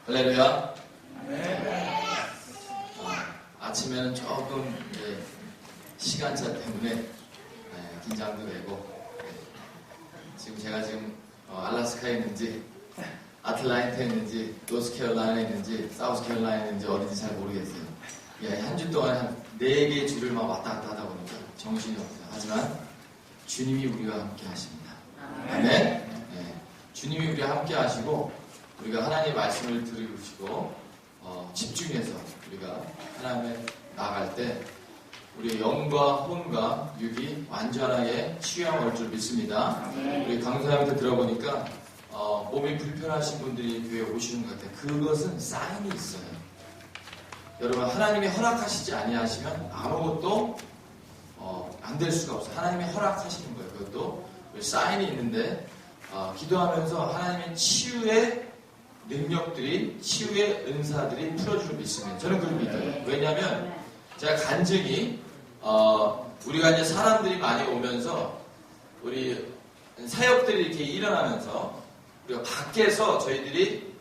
할렐루야. 아침에는 조금 시간차 때문에 긴장도 되고, 지금 제가 알래스카에 있는지 아틀란타에 있는지 노스캐롤라이나에 있는지 사우스캐롤라이나에 있는지 어딘지 잘 모르겠어요. 한 주 동안 한 4개의 주를 막 왔다 갔다 하다 보니까 정신이 없어요. 하지만 주님이 우리와 함께 하십니다. 아멘. 주님이 우리와 함께 하시고 우리가 하나님의 말씀을 들으시고 집중해서 우리가 하나님에 나아갈 때 우리의 영과 혼과 육이 완전하게 치유함을 줄 믿습니다. 우리 강사님한테 들어보니까 몸이 불편하신 분들이 교회에 오시는 것 같아요. 그것은 사인이 있어요. 여러분, 하나님이 허락하시지 아니하시면 아무것도 안 될 수가 없어요. 하나님이 허락하시는 거예요. 그것도 사인이 있는데 기도하면서 하나님의 치유의 능력들이, 치유의 은사들이 풀어주는 믿습니다. 저는 그걸 믿어요. 왜냐하면 제가 간증이 우리가 이제 사람들이 많이 오면서 우리 사역들이 이렇게 일어나면서 우리가 밖에서 저희들이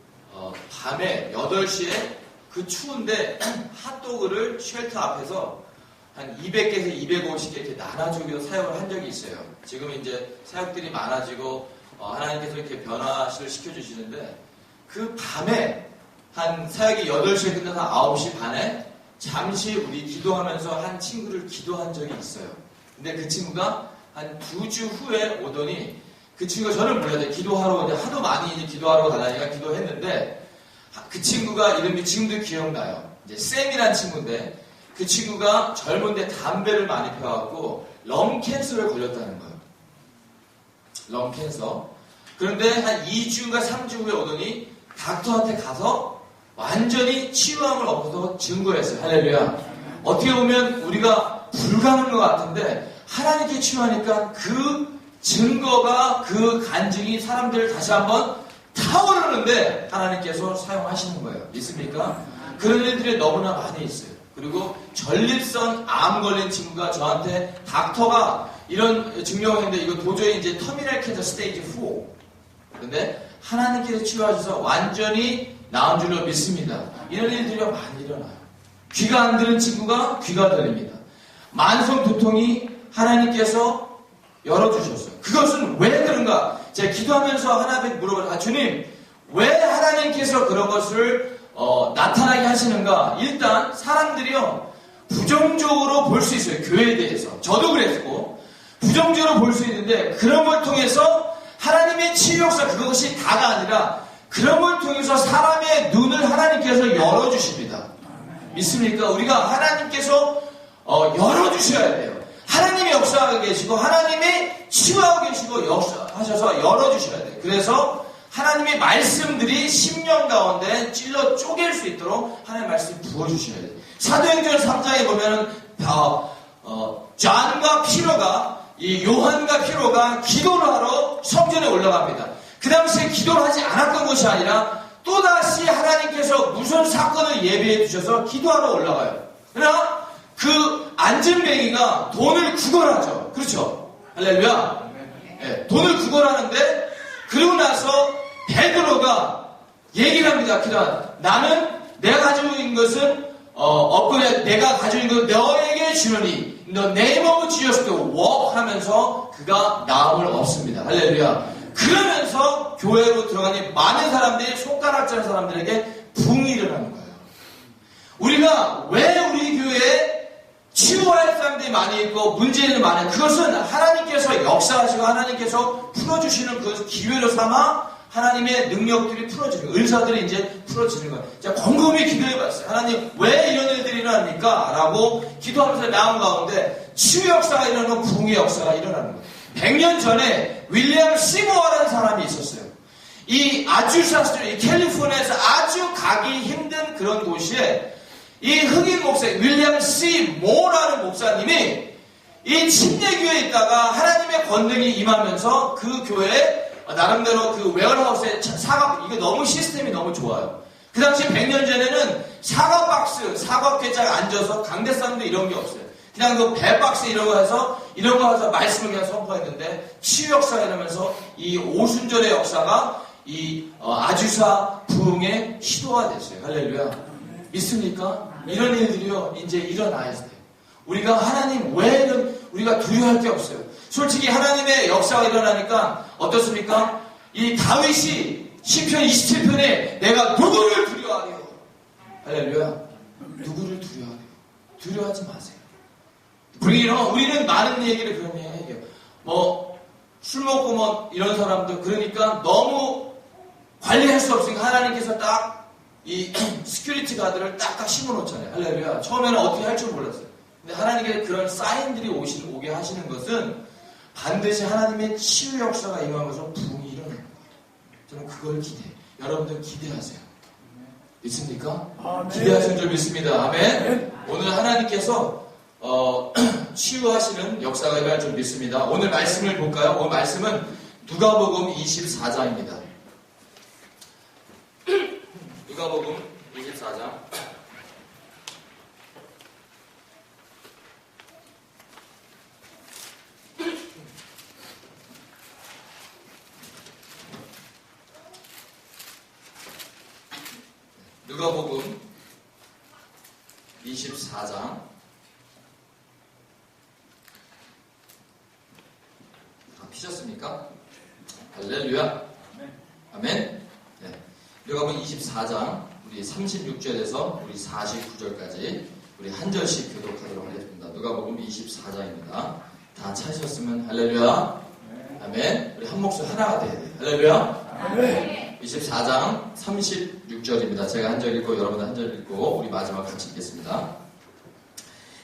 밤에 8시에 그 추운데 핫도그를 쉘터 앞에서 한 200개에서 250개 이렇게 나눠주기로 사역을 한 적이 있어요. 지금 이제 사역들이 많아지고 하나님께서 이렇게 변화를 시켜주시는데 그 밤에 한 사역이 8시에 끝나서 9시 반에 잠시 우리 기도하면서 한 친구를 기도한 적이 있어요. 근데 그 친구가 한 2주 후에 오더니 그 친구가 저를 몰라요. 기도하러 이제 하도 많이 이제 기도하러 가다니까 기도했는데 그 친구가 이름이 지금도 기억나요. 이제 쌤이란 친구인데 그 친구가 젊은데 담배를 많이 펴갖고 럼캔서를 걸렸다는 거예요. 럼캔서. 그런데 한 2주인가 3주 후에 오더니 닥터한테 가서 완전히 치유함을 얻어서 증거했어요. 할렐루야. 어떻게 보면 우리가 불가능한 것 같은데 하나님께 치유하니까 그 증거가, 그 간증이 사람들을 다시 한번 타오르는데 하나님께서 사용하시는 거예요. 믿습니까? 그런 일들이 너무나 많이 있어요. 그리고 전립선 암 걸린 친구가 저한테 닥터가 이런 증명을 했는데 이거 도저히 이제 터미널 캔서 스테이지 4. 그런데 하나님께서 치유하셔서 완전히 나은 줄로 믿습니다. 이런 일들이 많이 일어나요. 귀가 안 들은 친구가 귀가 들립니다. 만성 두통이 하나님께서 열어주셨어요. 그것은 왜 그런가? 제가 기도하면서 하나님께 물어봐요. 주님, 왜 하나님께서 그런 것을 나타나게 하시는가? 일단 사람들이요 부정적으로 볼 수 있어요. 교회에 대해서. 저도 그랬고 부정적으로 볼 수 있는데 그런 걸 통해서 하나님의 치유 역사, 그것이 다가 아니라 그런 걸 통해서 사람의 눈을 하나님께서 열어주십니다. 믿습니까? 우리가 하나님께서 열어주셔야 돼요. 하나님이 역사하고 계시고 하나님이 치유하고 계시고 역사하셔서 열어주셔야 돼요. 그래서 하나님의 말씀들이 심령 가운데 찔러 쪼갤 수 있도록 하나님의 말씀을 부어주셔야 돼요. 사도행전 3장에 보면은 존과 피로가, 이 요한과 피로가 기도를 하러 성전에 올라갑니다. 그 당시에 기도를 하지 않았던 것이 아니라 또다시 하나님께서 무슨 사건을 예비해 주셔서 기도하러 올라가요. 그러나 그 안진뱅이가 돈을 구걸하죠. 그렇죠? 할렐루야. 네, 돈을 구걸하는데 그러고 나서 베드로가 얘기를 합니다. 나는 내가 가지고 있는 것은 없거든. 내가 가지고 있는 것은 너에게 주노니 너 name of Jesus walk 하면서 그가 나음을 얻습니다. 할렐루야. 그러면서 교회로 들어가니 많은 사람들이 손가락 자는 사람들에게 붕이 일어나는 거예요. 우리가 왜 우리 교회에 치유할 사람들이 많이 있고 문제는 많아요. 그것은 하나님께서 역사하시고 하나님께서 풀어주시는 그 기회로 삼아 하나님의 능력들이 풀어지는 거예요. 은사들이 이제 풀어지는 거예요. 자, 곰곰이 기도해봤어요. 하나님, 왜 이런 일들이 일어납니까? 라고 기도하면서 나온 가운데 치유 역사가 일어나고 부흥의 역사가 일어나는 거예요. 100년 전에 윌리엄 시모어라는 사람이 있었어요. 이 아주사스트, 이 캘리포니아에서 아주 가기 힘든 그런 도시에 이 흑인 목사, 윌리엄 씨 모라는 목사님이 이 침례교회에 있다가 하나님의 권능이 임하면서 그 교회에 나름대로 그 웨어하우스에 이게 너무 시스템이 너무 좋아요. 그 당시 100년 전에는 사과 박스, 사과 괴짜에 앉아서 강대상도 이런 게 없어요. 그냥 그 배 박스 이런 거 해서 말씀을 그냥 선포했는데 치유 역사가 이러면서 이 오순절의 역사가 아주사 부흥의 시도가 됐어요. 할렐루야. 믿습니까? 이런 일들이요 이제 일어나야 돼요. 우리가 하나님 외에는 우리가 두려워할 게 없어요. 솔직히 하나님의 역사가 일어나니까 어떻습니까? 이 다윗이 시편 27편에 내가 누구를 두려워하게요? 할렐루야. 누구를 두려워하게요? 두려워하지 마세요. 우리는 많은 얘기를 그런 얘기해요. 술 먹고 이런 사람들 그러니까 너무 관리할 수 없으니까 하나님께서 딱 이 스큐리티 가드를 딱딱 심어놓잖아요. 할렐루야. 처음에는 어떻게 할 줄 몰랐어요. 근데 하나님께 그런 사인들이 오게 하시는 것은 반드시 하나님의 치유 역사가 임하면서 부흥이 일어나는 거예요. 저는 그걸 기대해요. 여러분들 기대하세요. 믿습니까? 아멘. 기대하시는 줄 믿습니다. 아멘. 오늘 하나님께서 치유하시는 역사가 일어날 줄 믿습니다. 오늘 말씀을 볼까요? 오늘 말씀은 누가복음 24장입니다. 누가복음 24장. 누가복음 24장. 다 피셨습니까? 할렐루야. 아멘. 네. 누가복음 24장 우리 36절에서 우리 49절까지 우리 한 절씩 교독하도록 하겠습니다. 누가복음 24장입니다. 다 찾으셨으면 할렐루야. 아멘. 우리 한 목소리 하나가 돼야 돼요. 할렐루야. 아멘. 24장 36절입니다. 제가 한 절 읽고 여러분 한 절 읽고 우리 마지막 같이 읽겠습니다.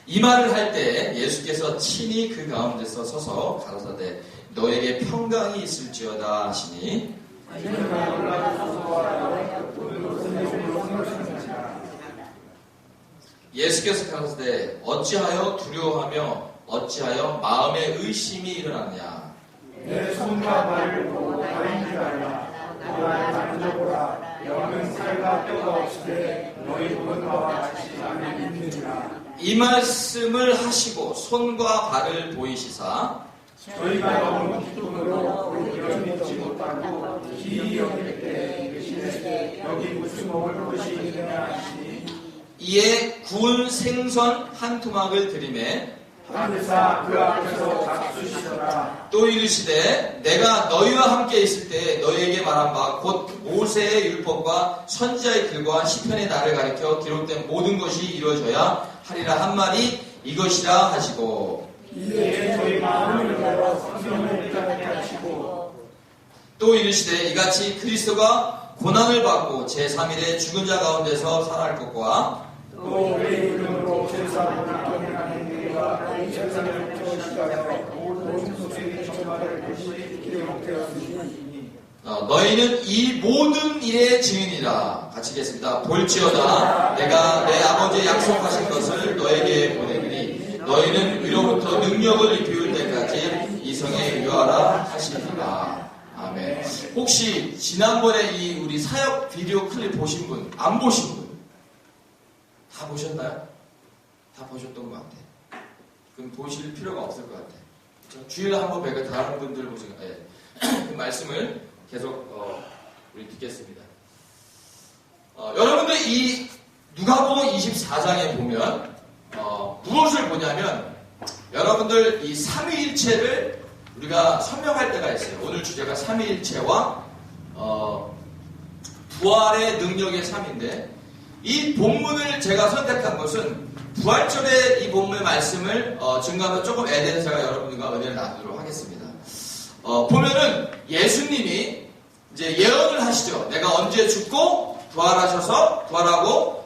이 말을 할 때 예수께서 친히 그 가운데서 서서 가라사대 너에게 평강이 있을지어다 하시니 예수께서 가라사대 어찌하여 두려워하며 어찌하여 마음에 의심이 일어났냐. 내 손과 발을 보고 다른 줄 알라. 너를 만져보라. 영은 살과 뼈가 없으되 너희 보는 바와 같이 안에 있느니라. 이 말씀을 하시고 손과 발을 보이시사 저희가 너무 기쁨으로 우리를 믿지 못하고 기이 여길 때 대신에 여기 무슨 먹을 것이 있느냐 하시니 이에 구운 생선 한 토막을 드리매 하늘사 그 앞에서 잡수시더라. 또 이르시되 내가 너희와 함께 있을 때 너희에게 말한 바 곧 모세의 율법과 선지자의 글과 시편의 날을 가리켜 기록된 모든 것이 이루어져야 하리라 한 말이 이것이라 하시고 이에 저희 마음을 열어 성경을 깨닫게 하시고 또 이르시되 이같이 그리스도가 고난을 받고 제3일에 죽은 자 가운데서 살아날 것과 또 우리 이름으로 제사를 경영하는 이가 이 세상을 저시하여 모든 소식이 전파될 것이 기록되었으니 너희는 이 모든 일의 증인이라. 같이 읽겠습니다. 볼지어다 내가 내 아버지의 약속하신 것을 너에게 보내리니 너희는 위로부터 능력을 입히울 때까지 이 성에 유하라 하시니라. 아멘. 혹시 지난번에 이 우리 사역 비디오 클립 보신 분, 안 보신 분? 다 보셨나요? 다 보셨던 것 같아요. 그럼 보실 필요가 없을 것 같아요. 주일에 한번 뵈고 다른 분들 보시면 그 말씀을 계속 우리 듣겠습니다. 여러분들 이 누가복음 24장에 보면 무엇을 보냐면 여러분들 이 삼위일체를 우리가 설명할 때가 있어요. 오늘 주제가 삼위일체와 부활의 능력의 삶인데 이 본문을 제가 선택한 것은 부활절에 이 본문 말씀을 증거하면 조금 애대해서 제가 여러분들과 은혜를 나누도록 하겠습니다. 보면은 예수님이 이제 예언을 하시죠. 내가 언제 죽고 부활하고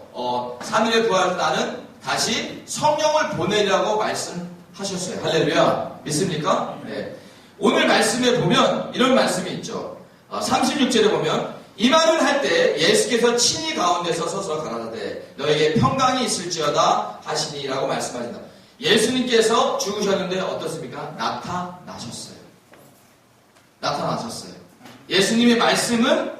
3일에 부활해서 나는 다시 성령을 보내리라고 말씀하셨어요. 할렐루야. 믿습니까? 네. 오늘 말씀에 보면 이런 말씀이 있죠. 36절에 보면 이 말을 할 때 예수께서 친히 가운데서 서서 가라사대 너에게 평강이 있을지어다 하시니라고 말씀하신다. 예수님께서 죽으셨는데 어떻습니까? 나타나셨어요. 예수님의 말씀은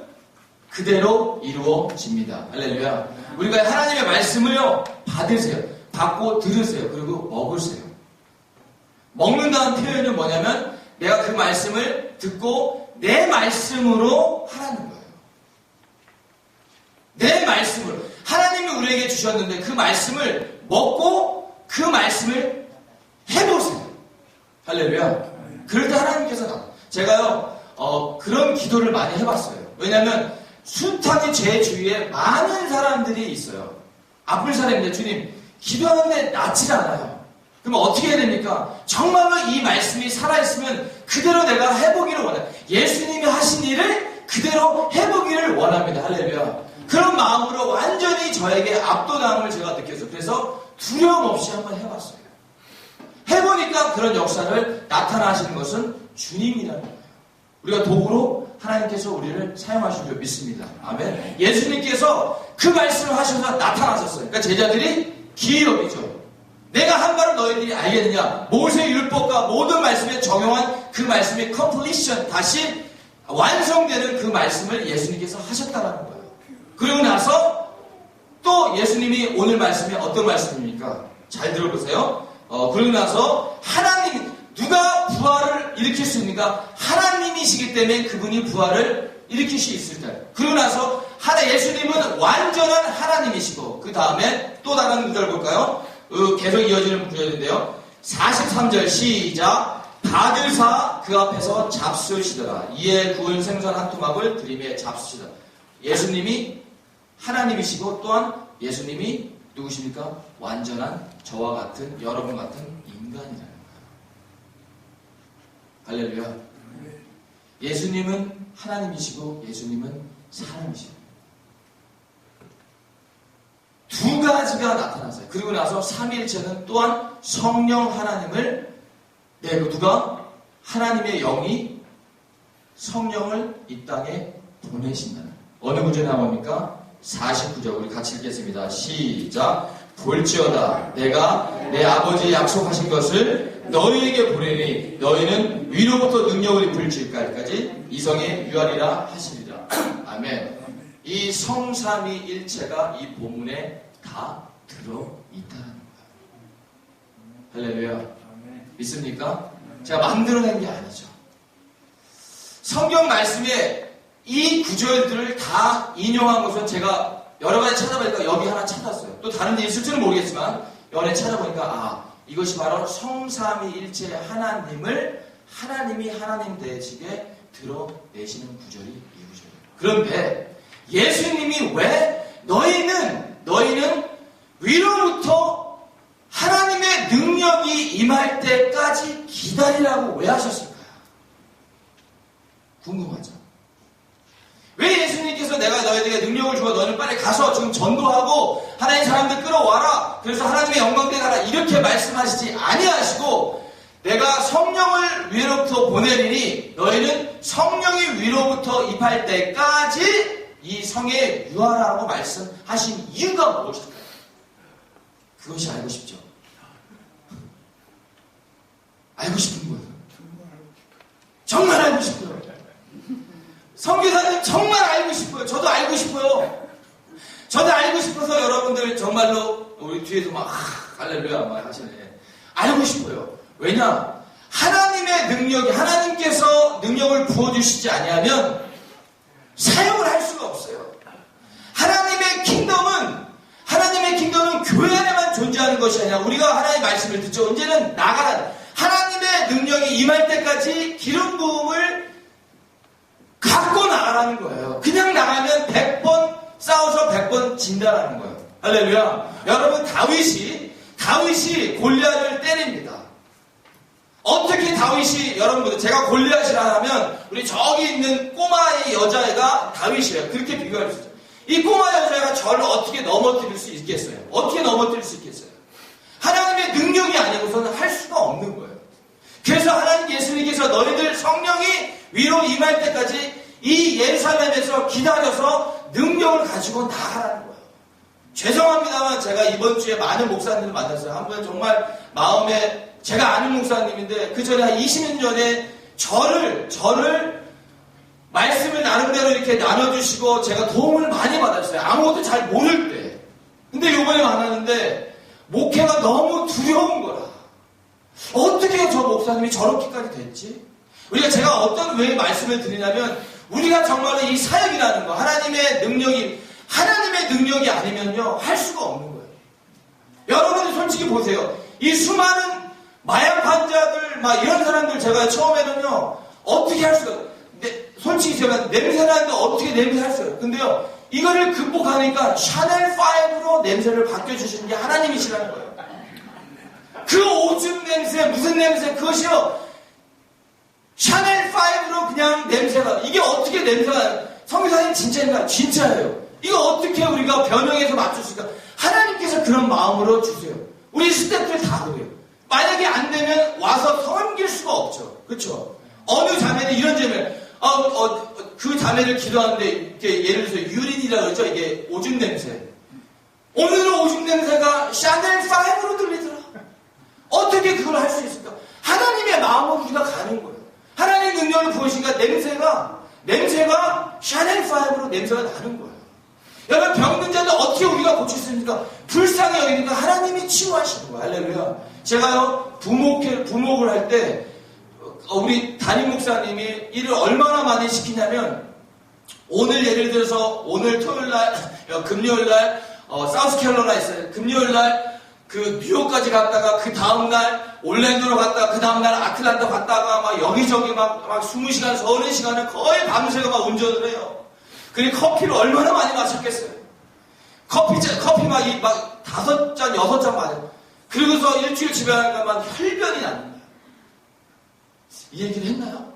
그대로 이루어집니다. 할렐루야. 우리가 하나님의 말씀을요 받으세요. 받고 들으세요. 그리고 먹으세요. 먹는다는 표현은 뭐냐면 내가 그 말씀을 듣고 내 말씀으로 하라는 거예요. 내 말씀으로. 하나님이 우리에게 주셨는데 그 말씀을 먹고 그 말씀을 해보세요. 할렐루야. 그럴 때 하나님께서 제가요 그런 기도를 많이 해봤어요. 왜냐하면 숱하게 제 주위에 많은 사람들이 있어요. 아플 사람인데 주님 기도하는데 낫지 않아요. 그럼 어떻게 해야 됩니까? 정말로 이 말씀이 살아있으면 그대로 내가 해보기를 원해요. 예수님이 하신 일을 그대로 해보기를 원합니다. 할렐루야. 그런 마음으로 완전히 저에게 압도당을 제가 느꼈어요. 그래서 두려움 없이 한번 해봤어요. 해보니까 그런 역사를 나타나시는 것은 주님이라는 거예요. 우리가 도구로 하나님께서 우리를 사용하신 줄 믿습니다. 아멘. 예수님께서 그 말씀을 하셔서 나타나셨어요. 그러니까 제자들이 기이 여기죠. 내가 한 말을 너희들이 알겠느냐? 모세의 율법과 모든 말씀에 적용한 그 말씀의 컴플리션, 다시 완성되는 그 말씀을 예수님께서 하셨다는 거예요. 그리고 나서 또 예수님이 오늘 말씀이 어떤 말씀입니까? 잘 들어보세요. 그리고 나서 하나님, 누가 부활을 일으킬 수 있습니까? 하나님이시기 때문에 그분이 부활을 일으킬 수 있을 때. 그리고 나서 예수님은 완전한 하나님이시고 그 다음에 또 다른 구절 볼까요? 계속 이어지는 구절인데요. 43절 시작. 받으사 그 앞에서 잡수시더라. 이에 구운 생선 한 토막을 들이매 잡수시더라. 예수님이 하나님이시고 또한 예수님이 누구십니까? 완전한 저와 같은 여러분 같은 인간이라는 거예요. 할렐루야. 예수님은 하나님이시고 예수님은 사람이시고 두 가지가 나타났어요. 그리고 나서 삼위일체는 또한 성령 하나님을 내고 누가? 하나님의 영이 성령을 이 땅에 보내신다는 어느 구절에 나옵니까? 49절 우리 같이 읽겠습니다. 시작. 볼지어다 내가 내 아버지 약속하신 것을 너희에게 보내니 너희는 위로부터 능력을 입을지까지 이성에 유하리라 하시리라. 아멘. 이 성삼위일체가 이 본문에 다 들어있다는 거예요. 할렐루야. 믿습니까? 제가 만들어낸 게 아니죠. 성경 말씀에 이 구절들을 다 인용한 것은 제가 여러 가지 찾아보니까 여기 하나 찾았어요. 또 다른 데 있을지는 모르겠지만 연애 찾아보니까 이것이 바로 성삼위일체 하나님을 하나님이 하나님 되시게 드러내시는 구절이 이 구절이에요. 그런데 예수님이 왜 너희는 위로부터 하나님의 능력이 임할 때까지 기다리라고 왜 하셨을까요? 궁금하죠? 왜 예수님께서 내가 너희에게 능력을 주고 너희는 빨리 가서 지금 전도하고 하나님 사람들 끌어와라. 그래서 하나님의 영광에 가라. 이렇게 말씀하시지 아니하시고 내가 성령을 위로부터 보내리니 너희는 성령이 위로부터 임할 때까지 이 성에 유하라고 말씀하신 이유가 무엇일까요? 그것이 알고 싶죠. 알고 싶은 거예요. 정말 알고 싶어요. 선교사님 정말 알고 싶어요. 저도 알고 싶어요. 저도 알고 싶어서 여러분들 정말로 우리 뒤에서 막 할렐루야 막 하시네. 알고 싶어요. 왜냐? 하나님의 능력이 하나님께서 능력을 부어주시지 아니하면 사용을 할 수가 없어요. 하나님의 킹덤은 교회 안에만 존재하는 것이 아니라 우리가 하나님의 말씀을 듣죠. 언제는 나가라. 하나님의 능력이 임할 때까지 기름 부음을 갖고 나가라는 거예요. 그냥 나가면 100번 싸워서 100번 진다라는 거예요. 할렐루야. 여러분 다윗이 골리앗을 때립니다. 어떻게 다윗이 여러분들 제가 골리앗이라 하면 우리 저기 있는 꼬마의 여자애가 다윗이에요. 그렇게 비교할 수 있죠. 이 꼬마 여자애가 저를 어떻게 넘어뜨릴 수 있겠어요? 어떻게 넘어뜨릴 수 있겠어요? 하나님의 능력이 아니고서는 할 수가 없는 거예요. 그래서 하나님 예수님께서 너희들 성령이 위로 임할 때까지 이 예루살렘에서 기다려서 능력을 가지고 나가라는 거예요. 죄송합니다만 제가 이번 주에 많은 목사님을 만났어요. 한 번 정말 마음에 제가 아는 목사님인데 그 전에 한 20년 전에 저를 말씀을 나름대로 이렇게 나눠주시고 제가 도움을 많이 받았어요. 아무것도 잘 모를 때. 근데 요번에 만났는데 목회가 너무 두려운 거라. 어떻게 저 목사님이 저렇게까지 됐지? 우리가 제가 어떤 왜 말씀을 드리냐면 우리가 정말로 이 사역이라는 거 하나님의 능력이 아니면요 할 수가 없는 거예요. 여러분들 솔직히 보세요. 이 수많은 마약 환자들 막 이런 사람들 제가 처음에는요 어떻게 할 수가 솔직히 제가 냄새 나는데 어떻게 냄새 할 수가 없어요. 근데요 이거를 극복하니까 샤넬5로 냄새를 바뀌어주시는 게 하나님이시라는 거예요. 그 오줌 냄새 무슨 냄새 그것이요 샤넬5로 그냥 냄새가 이게 어떻게 냄새가 성교사님 진짜인가? 진짜예요. 이거 어떻게 우리가 변형해서 맞출 수 있을까? 하나님께서 그런 마음으로 주세요. 우리 스태프들 다 그래요. 만약에 안 되면 와서 섬길 수가 없죠. 그렇죠? 어느 자매는 이런 자매 그 자매를 기도하는데 이렇게 예를 들어서 유린이라 그러죠. 이게 오줌 냄새. 오늘은 오줌 냄새가 샤넬5로 들리더라. 어떻게 그걸 할 수 있을까? 하나님의 마음으로 우리가 가는 거예요. 하나님의 능력을 보시니까 냄새가 샤넬5로 냄새가 나는 거예요. 여러분 병든 자들 어떻게 우리가 고칠 수 있습니까? 불쌍히 여기니까 하나님이 치유하시는 거예요. 할렐루야. 제가요 부목을 할 때 우리 담임 목사님이 일을 얼마나 많이 시키냐면 오늘 예를 들어서 오늘 토요일날 금요일날 사우스캐롤라이나 있어요. 금요일날 그 뉴욕까지 갔다가 그 다음날 올랜도로 갔다가 그 다음날 아틀란타 갔다가 막 여기저기 막 20시간 30시간을 거의 밤새가 막 운전을 해요. 그리고 커피를 얼마나 많이 마셨겠어요. 커피 막 5잔 6잔 마셔요. 그러고서 일주일 집에 가니까 혈변이 나는 거예요. 이 얘기를 했나요?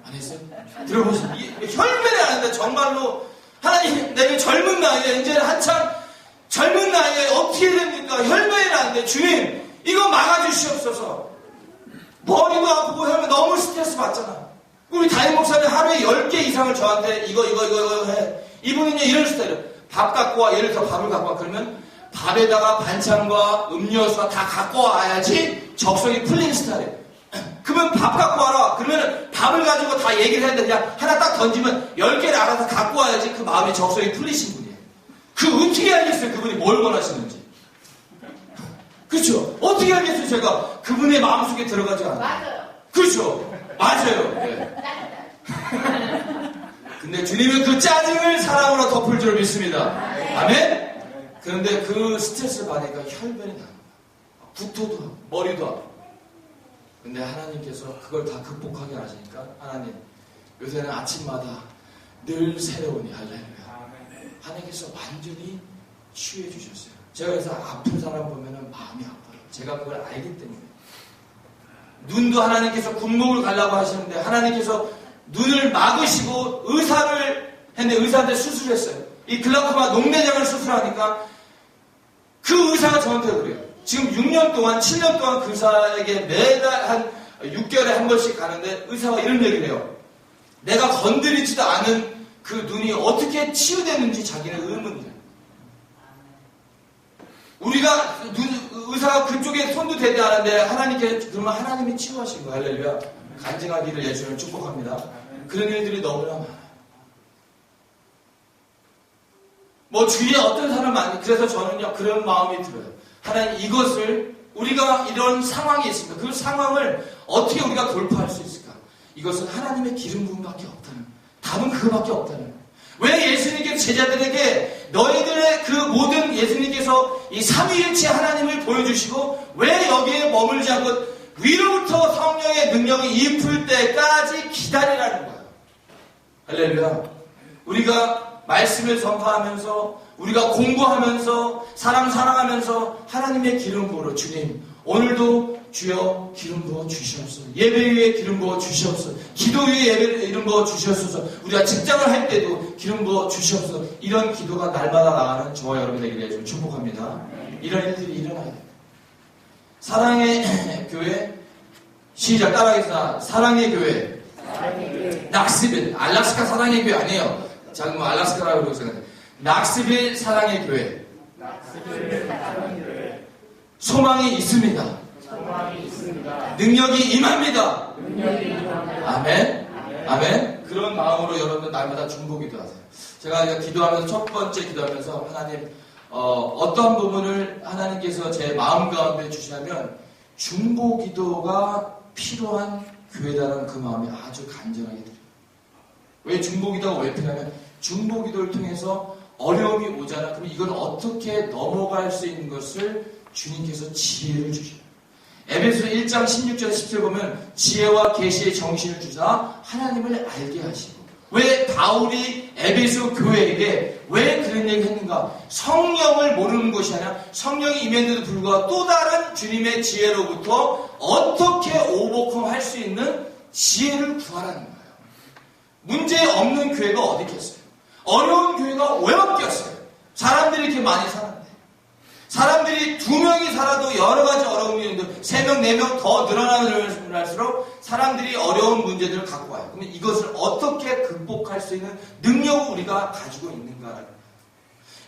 안 했어요? 들어보시죠. 혈변이 나는데 정말로 하나님 내가 젊은 나이에 이제 한참 젊은 나이에 어떻게 됩니까? 혈변이 나는데 주님 이거 막아주시옵소서. 머리도 아프고 혈변 너무 스트레스 받잖아. 우리 담임 목사님 하루에 10개 이상을 저한테 이거 해. 이분은요 이런 스타일이에요. 밥 갖고 와. 예를 들어 밥을 갖고 와. 그러면 밥에다가 반찬과 음료수와 다 갖고 와야지 적성이 풀린 스타일이에요. 그러면 밥 갖고 와라. 그러면 밥을 가지고 다 얘기를 했는데 그냥 하나 딱 던지면 10개를 알아서 갖고 와야지 그 마음이 적성이 풀리신 분이에요. 그 어떻게 알겠어요? 그분이 뭘 원하시는지. 그렇죠? 어떻게 알겠어요? 제가 그분의 마음속에 들어가지 않아요. 맞아요. 그렇죠? 맞아요. 네. 근데 주님은 그 짜증을 사랑으로 덮을 줄 믿습니다. 아멘? 그런데 그 스트레스를 받으니까 혈변이 나는 거야. 구토도 하고 머리도 하고. 근데 하나님께서 그걸 다 극복하게 하시니까 하나님 요새는 아침마다 늘 새로우니 할렐루야. 하나님께서 완전히 치유해 주셨어요. 제가 그래서 아픈 사람 보면 마음이 아파요. 제가 그걸 알기 때문에. 눈도 하나님께서 군목을 가려고 하시는데 하나님께서 눈을 막으시고 의사를 했는데 의사한테 수술했어요. 이 글라코마 녹내장을 수술하니까 그 의사가 저한테 그래요. 지금 6년 동안 7년 동안 그 의사에게 매달 한 6개월에 한 번씩 가는데 의사가 이런 얘기를 해요. 내가 건드리지도 않은 그 눈이 어떻게 치유됐는지 자기는 의문이에요. 우리가 의사가 그쪽에 손도 대지 않았는데 그러면 하나님이 치유하신 거예요. 할렐루야. 간증하기를 예수님을 축복합니다. 그런 일들이 너무나 많아요. 뭐 주위에 어떤 사람 많이 그래서 저는요 그런 마음이 들어요. 하나님 이것을 우리가 이런 상황이 있습니다. 그 상황을 어떻게 우리가 돌파할 수 있을까? 이것은 하나님의 기름 부음밖에 없다는 답은 그거밖에 없다는 거예요. 왜 예수님께서 제자들에게 너희들의 그 모든 예수님께서 이 삼위일체 하나님을 보여주시고 왜 여기에 머물지 않고 위로부터 성령의 능력이 임풀 때까지 기다리라는 거예요. 할렐루야. 우리가 말씀을 전파하면서 우리가 공부하면서 사랑하면서 하나님의 기름 부어 주님 오늘도 주여 기름 부어 주시옵소서. 예배 위에 기름 부어 주시옵소서. 기도 위에 예배를 기름 부어 주시옵소서. 우리가 직장을 할 때도 기름 부어 주시옵소서. 이런 기도가 날마다 나가는 저와 여러분에게 좀 축복합니다. 이런 일들이 일어나야 돼요. 사랑의 교회 시작 따라하겠습니다. 사랑의 교회 낙스빌 알라스카 사랑의 교회 아니에요. 자, 뭐 알라스카라고 그러고 생각해요. 낙스빌 사랑의 교회. 소망이 있습니다. 능력이 임합니다. 아멘. 아멘. 그런 마음으로 여러분 날마다 중보기도 하세요. 제가 기도하면서 첫 번째 기도하면서 하나님 어떠한 부분을 하나님께서 제 마음 가운데 주시냐면 중보기도가 필요한 교회다라는 그 마음이 아주 간절하게 들어요. 왜 중보기도가 왜 필요하면 중보기도를 통해서 어려움이 오잖아. 그럼 이걸 어떻게 넘어갈 수 있는 것을 주님께서 지혜를 주셔요. 에베소 1장 16절 17 보면 지혜와 계시의 정신을 주사 하나님을 알게 하시고. 왜 바울이 에베소 교회에게 왜 그런 얘기를 했는가? 성령을 모르는 것이 아니라 성령이 임했는데도 불구하고 또 다른 주님의 지혜로부터 어떻게 오버컴할 수 있는 지혜를 구하라는 거예요. 문제 없는 교회가 어디 있겠어요? 어려운 교회가 왜 없겠어요? 사람들이 이렇게 많이 살았는데. 사람들이 2명이 살아도 여러 가지 어려움이 있는데 3명, 4명 더 늘어나면 할수록 사람들이 어려운 문제들을 갖고 와요. 그러면 이것을 어떻게 극복할 수 있는 능력을 우리가 가지고 있는가?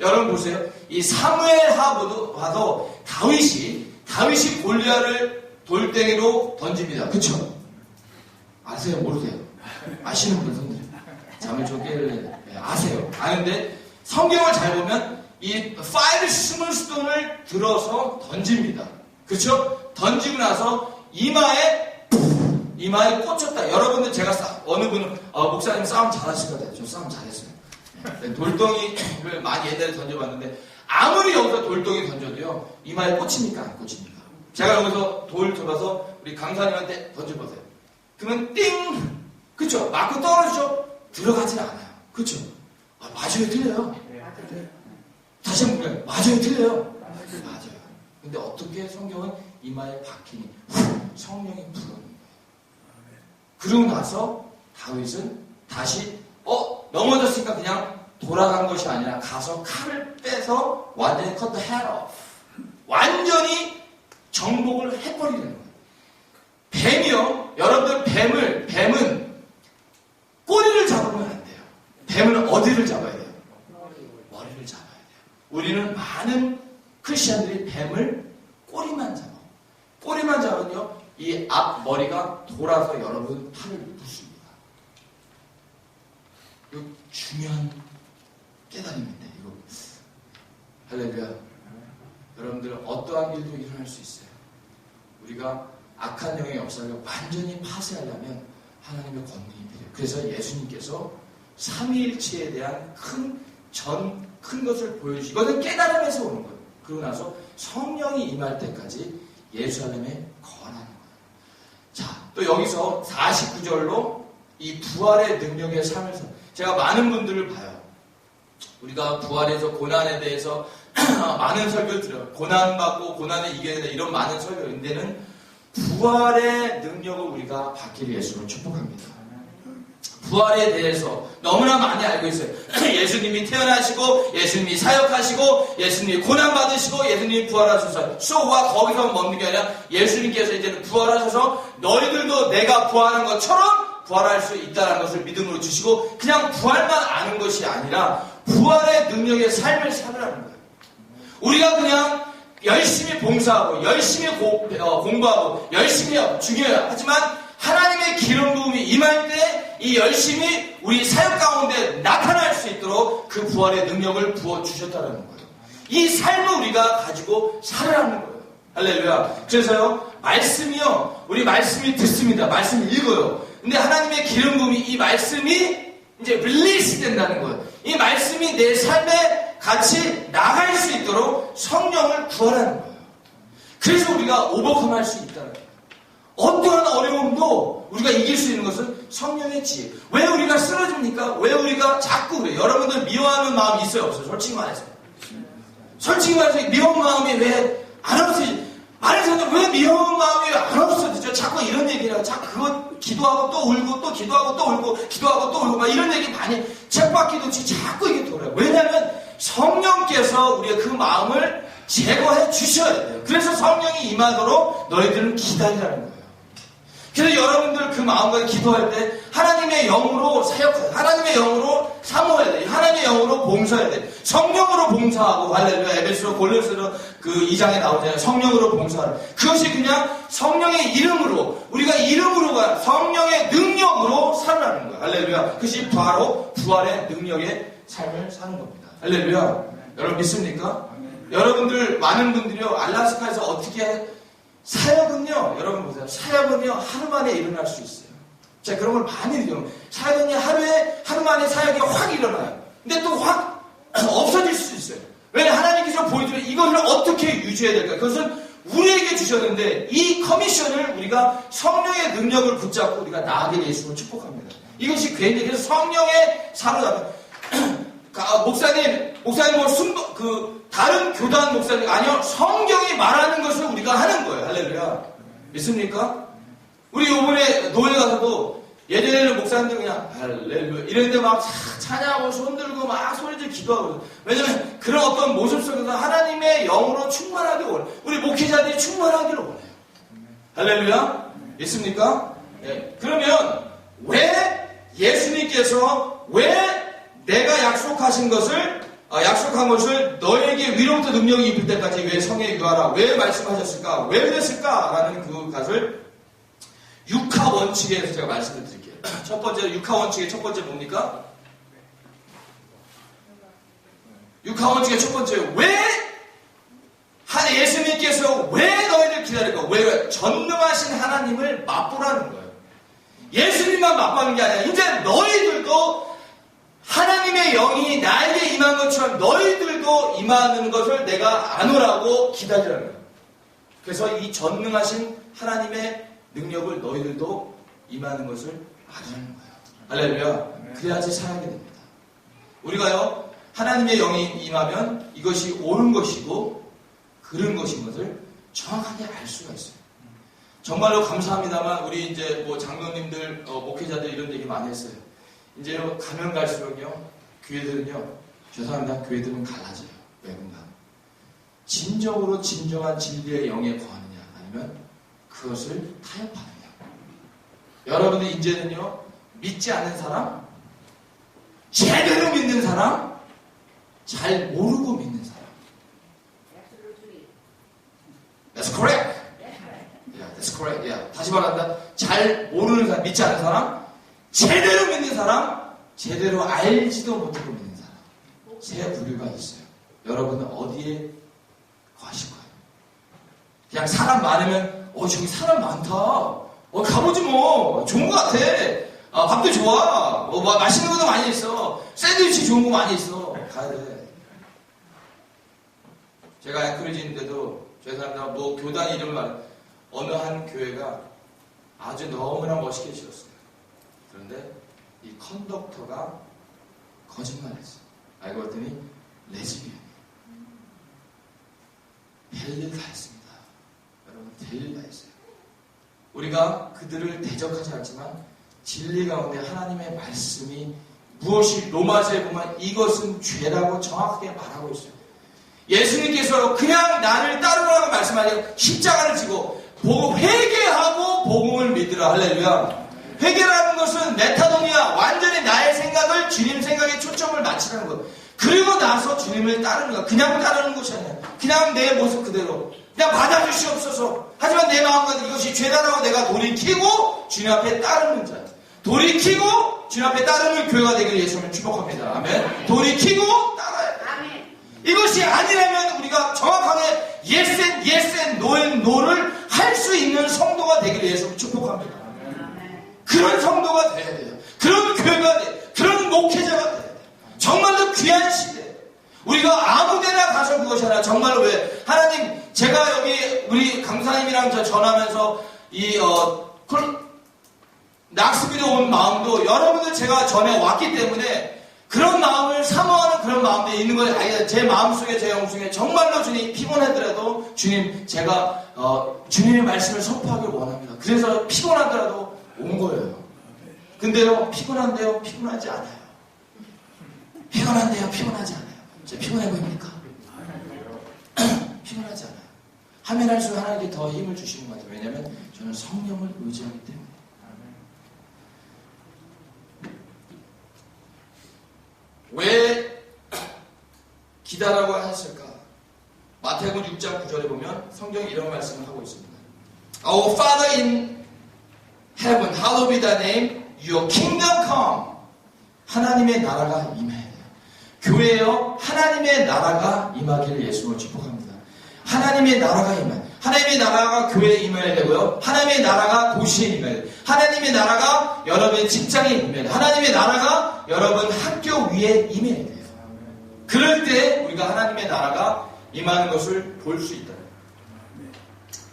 여러분 보세요. 이 사무엘하고도 봐도 다윗이 골리앗을 돌덩이로 던집니다. 그쵸? 아세요? 모르세요? 아시는 분들 손들. 잠을 좀 깨길래 아세요. 아는데 성경을 잘 보면 이 5 스몰 스톤을 들어서 던집니다. 그렇죠? 던지고 나서 이마에 꽂혔다. 여러분들 제가 어느 분은 목사님 싸움 잘하실 것 같아요. 저 싸움 잘했어요. 네, 돌덩이를 많이 옛날에 던져봤는데 아무리 여기서 돌덩이 던져도요 이마에 꽂힙니까? 안 꽂힙니까? 제가 여기서 돌 들어서 우리 강사님한테 던져보세요. 그러면 띵! 그쵸? 맞고 떨어지죠? 들어가진 않아요. 그쵸? 맞아요, 틀려요. 다시 한번 볼까요? 맞아요, 틀려요. 맞아요. 근데 어떻게 성경은 이마에 박히니 성령이 불어오는 거예요. 그러고 나서 다윗은 다시 넘어졌으니까 그냥 돌아간 것이 아니라 가서 칼을 빼서 완전히 cut the head off. 완전히 정복을 해버리는 거예요. 뱀이요. 여러분들 뱀은 꼬리를 잡으면 안 돼요. 뱀은 어디를 잡아야 돼요? 머리를 잡아야 돼요. 우리는 많은 크리스천들이 뱀을 꼬리만 잡아. 꼬리만 잡으면요. 이 앞머리가 돌아서 여러분 팔을 묻습니다. 이거 중요한 깨달음인데 이거 할렐루야. 여러분들 어떠한 일도 일어날 수 있어요. 우리가 악한 영의 역사를 완전히 파쇄하려면 하나님의 권능이 필요해요. 그래서 예수님께서 삼위일체에 대한 큰 것을 보여주시고 이것은 깨달음에서 오는 거예요. 그러고 나서 성령이 임할 때까지 예루살렘에 거하는 거예요. 자, 또 여기서 49절로 이 부활의 능력의 삶을 제가 많은 분들을 봐요. 우리가 부활에서 고난에 대해서 많은 설교를 들어요. 고난받고 고난을 이겨야 된다 이런 많은 설교인데는 부활의 능력을 우리가 받기를 예수를 축복합니다. 부활에 대해서 너무나 많이 알고 있어요. 예수님이 태어나시고 예수님이 사역하시고 예수님이 고난받으시고 예수님이 부활하셔서 쇼와 거기서 멈는 게 아니라 예수님께서 이제는 부활하셔서 너희들도 내가 부활한 것처럼 부활할 수 있다는 것을 믿음으로 주시고 그냥 부활만 아는 것이 아니라 부활의 능력의 삶을 살으라는 거예요. 우리가 그냥 열심히 봉사하고 열심히 공부하고 열심히 중요해요. 하지만 하나님의 기름 부음이 임할 때 이 열심히 우리 사역 가운데 나타날 수 있도록 그 부활의 능력을 부어주셨다는 거예요. 이 삶을 우리가 가지고 살아가는 거예요. 할렐루야. 그래서요 말씀이요 우리 말씀이 듣습니다. 말씀 읽어요. 근데 하나님의 기름 부음이 이 말씀이 이제 릴리스 된다는 거예요. 이 말씀이 내 삶에 같이 나갈 수 있도록 성령을 구하라는 거예요. 그래서 우리가 오버컴할 수 있다는 거예요. 어떠한 어려움도 우리가 이길 수 있는 것은 성령의 지혜. 왜 우리가 쓰러집니까? 왜 우리가 자꾸 그래요? 여러분들 미워하는 마음이 있어요? 없어요? 솔직히 말해서. 솔직히 말해서 미워한 마음이 왜 안 없어지지? 말해서 왜 미워한 마음이 왜 안 없어지죠? 자꾸 이런 얘기를 하고 자꾸 그거 기도하고 또 울고 또 기도하고 또 울고 기도하고 또 울고 막 이런 얘기 많이 책받기도 자꾸 이게 돌아요. 왜냐하면 성령께서 우리의 그 마음을 제거해 주셔야 돼요. 그래서 성령이 임하도록 너희들은 기다리라는 거예요. 그래서 여러분들 그 마음과 기도할 때 하나님의 영으로 사역해야 돼. 하나님의 영으로 사모해야 돼. 하나님의 영으로 봉사해야 돼. 성령으로 봉사하고 할렐루야. 에베소 골로새서 그 2장에 나오잖아요. 성령으로 봉사하라. 그것이 그냥 성령의 이름으로 우리가 이름으로가 성령의 능력으로 살아가는 거예요. 할렐루야. 그것이 바로 부활의 능력의 삶을 사는 겁니다. 할렐루야. 여러분 믿습니까? 여러분들 많은 분들이요 알라스카에서 어떻게 사역은요, 여러분 보세요. 사역은요, 하루 만에 일어날 수 있어요. 자, 그런 걸 많이 느껴요. 사역은요, 하루 만에 사역이 확 일어나요. 근데 또 확 없어질 수 있어요. 왜냐하면 하나님께서 보여주는 이것을 어떻게 유지해야 될까? 그것은 우리에게 주셨는데 이 커미션을 우리가 성령의 능력을 붙잡고 우리가 나아가게 예수님을 축복합니다. 이것이 굉장히 그래서 성령의 사로잡혀. 목사님 뭐 다른 교단 목사님 아니요, 성경이 말하는 것을 우리가 하는 거예요. 할렐루야. 믿습니까? 우리 요번에 노예 가서도 예전에는 목사님들 그냥 할렐루야 이랬는데 막 찬양하고 손들고 막 소리들 기도하고. 왜냐면 그런 어떤 모습 속에서 하나님의 영으로 충만하길 원해요. 우리 목회자들이 충만하기를 원해요. 할렐루야. 믿습니까? 네. 그러면 왜 예수님께서 왜 내가 약속한 것을 너에게 위로부터 능력이 입을 때까지 왜 성에 유하라 왜 말씀하셨을까? 왜 그랬을까? 라는 그것을 육하 원칙에서 제가 말씀을 드릴게요. 첫 번째 육하 원칙의 첫 번째 뭡니까? 육하 원칙의 첫 번째 왜 예수님께서 왜 너희를 기다릴까? 왜 전능하신 하나님을 맛보라는 거예요. 예수님만 맛보는 게 아니라 이제 너희들도 하나님의 영이 나에게 임한 것처럼 너희들도 임하는 것을 내가 아노라고 기다리라는 거예요. 그래서 이 전능하신 하나님의 능력을 너희들도 임하는 것을 아는 거예요. 할렐루야. 그래야지 살게 됩니다. 우리가요, 하나님의 영이 임하면 이것이 옳은 것이고 그른 것인 것을 정확하게 알 수가 있어요. 정말로 감사합니다만 우리 이제 뭐 장로님들, 목회자들 이런 얘기 많이 했어요. 이제 가면 갈수록요, 교회들은요, 죄송합니다. 교회들은 갈라져요. 외군가. 진정으로 진정한 진리의 영에 거하느냐, 아니면 그것을 타협하느냐. 여러분들 이제는요, 믿지 않는 사람, 제대로 믿는 사람, 잘 모르고 믿는 사람. That's correct. Yeah, that's correct. Yeah. 다시 말한다. 잘 모르는 사람, 믿지 않는 사람, 제대로 믿는 사람, 제대로 알지도 못하고 믿는 사람. 세 부류가 있어요. 여러분은 어디에 거하실 거예요? 그냥 사람 많으면, 저기 사람 많다. 가보지 뭐. 좋은 것 같아. 밥도 좋아. 맛있는 것도 많이 있어. 샌드위치 좋은 거 많이 있어. 가야 돼. 제가 앵커리지인데도, 죄송합니다. 뭐, 교단 이름을 말해. 어느 한 교회가 아주 너무나 멋있게 지었어요. 그런데 이 컨덕터가 거짓말했어요. 알고 봤더니 레즈비언이에요. 별일 다 했습니다. 여러분, 별일 다 했어요. 우리가 그들을 대적하지 않지만 진리 가운데 하나님의 말씀이 무엇이 로마서에 보면 이것은 죄라고 정확하게 말하고 있어요. 예수님께서 그냥 나를 따르라고 말씀하시고 십자가를 지고 회개하고 복음을 믿으라. 할렐루야. 회개라는 것은 메타노미아, 완전히 나의 생각을 주님 생각에 초점을 맞추라는 것. 그리고 나서 주님을 따르는 것. 그냥 따르는 것이 아니야. 그냥 내 모습 그대로. 그냥 받아주시옵소서. 하지만 내 마음과 이것이 죄다라고 내가 돌이키고 주님 앞에 따르는 자. 돌이키고 주님 앞에 따르는 교회가 되기를 예수님을 축복합니다. 아멘. 돌이키고 따라야 돼. 아멘. 이것이 아니라면 우리가 정확하게 yes and no and no를 할 수 있는 성도가 되기를 예수님을 축복합니다. 그런 성도가 돼야 돼요. 그런 교회가 돼요. 그런 목회자가 돼야 돼요. 정말로 귀한 시대. 우리가 아무데나 가서 그것이 아니라 정말로 왜 하나님, 제가 여기 우리 강사님이랑 저 전하면서 낙스비로 온 마음도 여러분들 제가 전에 왔기 때문에 그런 마음을 사모하는 그런 마음들이 있는 거예요. 아니, 제 마음속에, 제 영속에 정말로 주님 피곤하더라도 주님, 제가 주님의 말씀을 선포하길 원합니다. 그래서 피곤하더라도 온 거예요. 근데요, 피곤한데요, 피곤하지 않아요. 피곤한데요, 피곤하지 않아요. 저 피곤해 보입니까? 피곤하지 않아요. 하면 할수록 하나님께 더 힘을 주시는 것 같아요. 왜냐하면 저는 성령을 의지하기 때문에. 왜 기다라고 하셨을까? 마태복음 6장 9절에 보면 성경이 이런 말씀을 하고 있습니다. Our Father in heaven, hallowed be thy name, your kingdom come. 하나님의 나라가 임해야 돼요. 교회요, 하나님의 나라가 임하기를 예수님을 축복합니다. 하나님의 나라가 임해. 하나님의 나라가 교회에 임해야 되고요. 하나님의 나라가 도시에 임해야 돼요. 하나님의 나라가 여러분의 직장에 임해야 돼요. 하나님의 나라가 여러분 학교 위에 임해야 돼요. 그럴 때 우리가 하나님의 나라가 임하는 것을 볼 수 있다.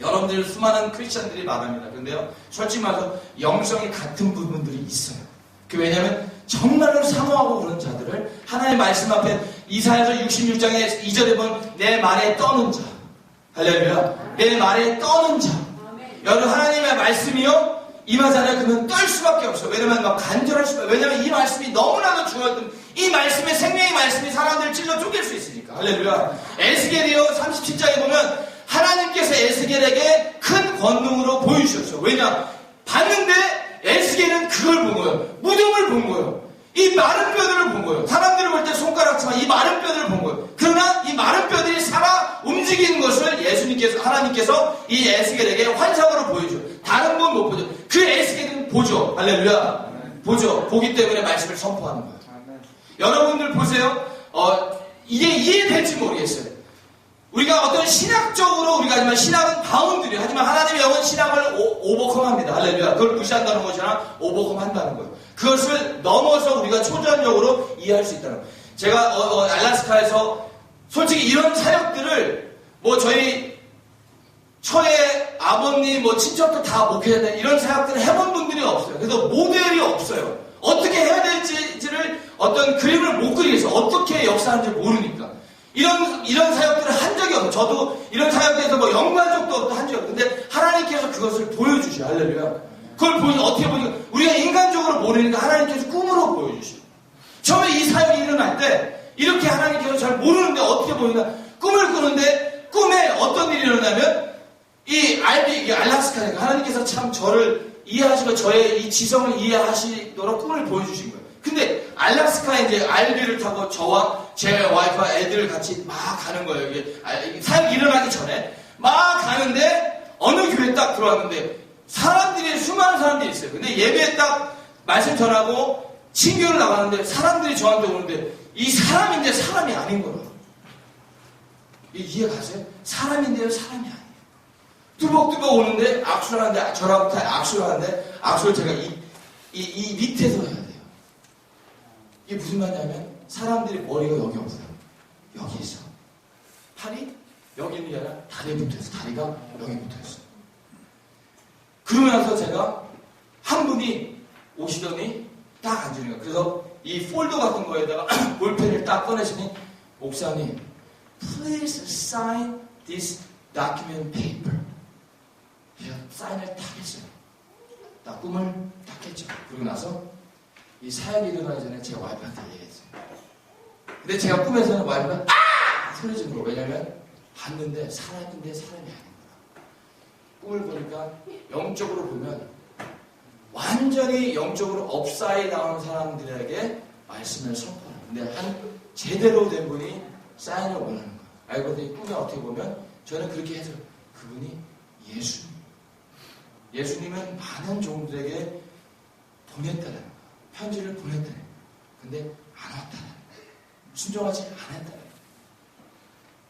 여러분들 수많은 크리스천들이 말합니다. 그런데요, 솔직히 말해서 영성이 같은 부분들이 있어요. 왜냐하면 정말로 사모하고 그런 자들을 하나님의 말씀 앞에 이사야서 66장에 2절에 보면 내 말에 떠는 자, 할렐루야, 내 말에 떠는 자. 여러분 하나님의 말씀이요 임하잖아요. 그러면 떨 수밖에 없어요. 왜냐면 막 간절할 수밖에 없어요. 왜냐면 이 말씀이 너무나도 중요했던 이 말씀의 생명의 말씀이 사람들을 찔러 쪼갤 수 있으니까. 할렐루야. 에스겔이요 37장에 보면 하나님께서 에스겔에게 큰 권능으로 보여주셨어요. 왜냐? 봤는데 에스겔은 그걸 본 거예요. 무덤을 본 거예요. 이 마른 뼈들을 본 거예요. 사람들을 볼 때 손가락처럼 이 마른 뼈들을 본 거예요. 그러나 이 마른 뼈들이 살아 움직이는 것을 하나님께서 이 에스겔에게 환상으로 보여줘요. 다른 분 못 보죠. 그 에스겔은 보죠. 할렐루야. 보죠. 보기 때문에 말씀을 선포하는 거예요. 여러분들 보세요. 이게 이해될지 모르겠어요. 우리가 어떤 신학적으로 우리가 하지만 신학은 바운드리 하지만 하나님의 영은 신학을 오버컴합니다. 할렐루야. 그걸 무시한다는 것이나 오버컴한다는 거예요. 그것을 넘어서 우리가 초전적으로 이해할 수 있다는 거예요. 제가 알래스카에서 솔직히 이런 사역들을 저희 처의 아버님 친척들 다 목회자 이런 사역들을 해본 분들이 없어요. 그래서 모델이 없어요. 어떻게 해야 될지를 어떤 그림을 못 그리겠어요. 어떻게 역사하는지 모르니까. 이런 사역들을 한 적이 없어요. 저도 이런 사역에서 연구한 적도 없고 한 적이 없어요. 근데 하나님께서 그것을 보여주셔. 할렐루야. 그걸 어떻게 보니까 우리가 인간적으로 모르니까 하나님께서 꿈으로 보여주셔. 처음에 이 사역이 일어날 때 이렇게 하나님께서 잘 모르는데 어떻게 보니까 꿈을 꾸는데 꿈에 어떤 일이 일어나면 이 알래스카니까 하나님께서 참 저를 이해하시고 저의 이 지성을 이해하시도록 꿈을 보여주신 거예요. 근데 알래스카에 이제 RV를 타고 저와 제 와이프와 애들을 같이 막 가는 거예요. 이게 사역이 일어나기 전에 막 가는데 어느 교회에 딱 들어왔는데 수많은 사람들이 있어요. 근데 예배에 딱 말씀 전하고 친교를 나가는데 사람들이 저한테 오는데 이 사람인데 사람이 아닌 거예요. 이해 가세요? 사람인데요 사람이 아니에요. 뚜벅뚜벅 오는데 악수를 하는데 저랑 악수를 하는데 악수를 제가 이 밑에서 해야 돼요. 이게 무슨 말이냐면 사람들이 머리가 여기 없어요. 여기 있어. 팔이 여기 있는 게 아니라 다리에 붙어있어. 다리가 여기 붙어있어. 그러고 나서 제가 한 분이 오시더니 딱 앉으는 거예요. 그래서 이 폴더 같은 거에다가 볼펜을 딱 꺼내시니 목사님, please sign this document paper. 제가 사인을 딱 했어요. 딱 꿈을 딱 했죠. 그러고 나서 이 사역이 일어나기 전에 제 와이프한테 얘기했어요. 근데 제가 꿈에서는 와이프가 소리 지른 거예요. 왜냐면 봤는데 사람인데 사람이 아닌 거야. 꿈을 보니까 영적으로 보면 완전히 영적으로 업사이드 다운 사람들에게 말씀을 선포해요. 근데 한 제대로 된 분이 사인을 원하는 거예요. 알고 보니 꿈에 어떻게 보면 저는 그렇게 해서 그분이 예수님. 예수님은 많은 종들에게 보냈다는 거예요. 편지를 보냈다는 거예요. 근데 안 왔다는 거예요. 순종하지 않았다는 거예요.